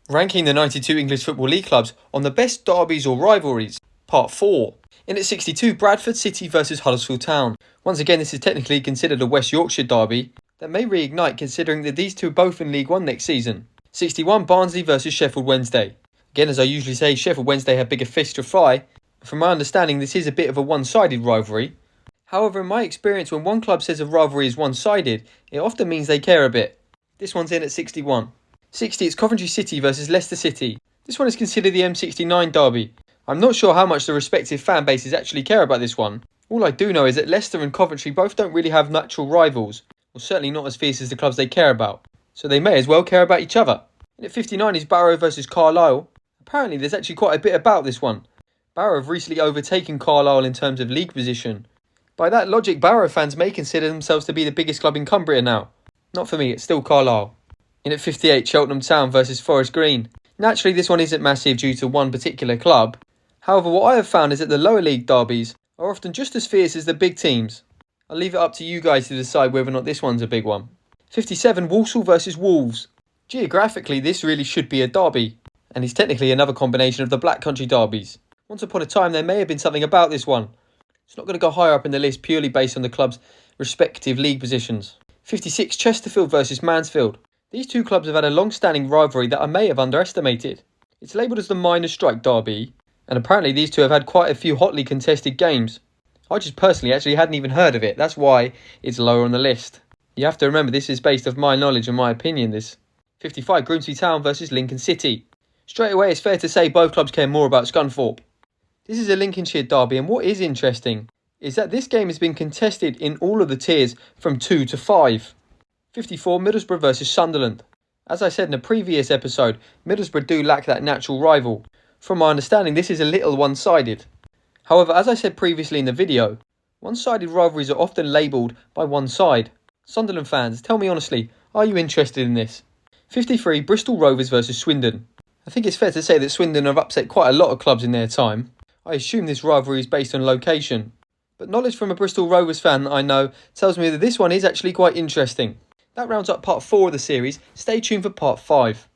Ranking the 92 English Football League clubs on the best derbies or rivalries. Part 4. In at 62, Bradford City vs Huddersfield Town. Once again, this is technically considered a West Yorkshire derby that may reignite considering that these two are both in League One next season. 61, Barnsley vs Sheffield Wednesday. Again, as I usually say, Sheffield Wednesday have bigger fish to fry. From my understanding, this is a bit of a one-sided rivalry. However, in my experience, when one club says a rivalry is one-sided, it often means they care a bit. This one's in at 61. 60, it's Coventry City vs Leicester City. This one is considered the M69 derby. I'm not sure how much the respective fan bases actually care about this one. All I do know is that Leicester and Coventry both don't really have natural rivals, or certainly not as fierce as the clubs they care about, so they may as well care about each other. And at 59 is Barrow vs Carlisle. Apparently there's actually quite a bit about this one. Barrow have recently overtaken Carlisle in terms of league position. By that logic, Barrow fans may consider themselves to be the biggest club in Cumbria now. Not for me, it's still Carlisle. In at 58, Cheltenham Town vs Forest Green. Naturally, this one isn't massive due to one particular club. However, what I have found is that the lower league derbies are often just as fierce as the big teams. I'll leave it up to you guys to decide whether or not this one's a big one. 57, Walsall vs Wolves. Geographically, this really should be a derby, and is technically another combination of the Black Country derbies. Once upon a time, there may have been something about this one. It's not going to go higher up in the list purely based on the club's respective league positions. 56, Chesterfield vs Mansfield. These two clubs have had a long-standing rivalry that I may have underestimated. It's labelled as the Miners' Strike Derby, and apparently these two have had quite a few hotly contested games. I just personally actually hadn't even heard of it, that's why it's lower on the list. You have to remember this is based off my knowledge and my opinion, this. 55, Grimsby Town vs Lincoln City. Straight away it's fair to say both clubs care more about Scunthorpe. This is a Lincolnshire derby, and what is interesting is that this game has been contested in all of the tiers from 2 to 5. 54, Middlesbrough vs Sunderland. As I said in a previous episode, Middlesbrough do lack that natural rival. From my understanding, this is a little one-sided. However, as I said previously in the video, one-sided rivalries are often labelled by one side. Sunderland fans, tell me honestly, are you interested in this? 53, Bristol Rovers vs Swindon. I think it's fair to say that Swindon have upset quite a lot of clubs in their time. I assume this rivalry is based on location. But knowledge from a Bristol Rovers fan that I know tells me that this one is actually quite interesting. That rounds up part 4 of the series. Stay tuned for part 5.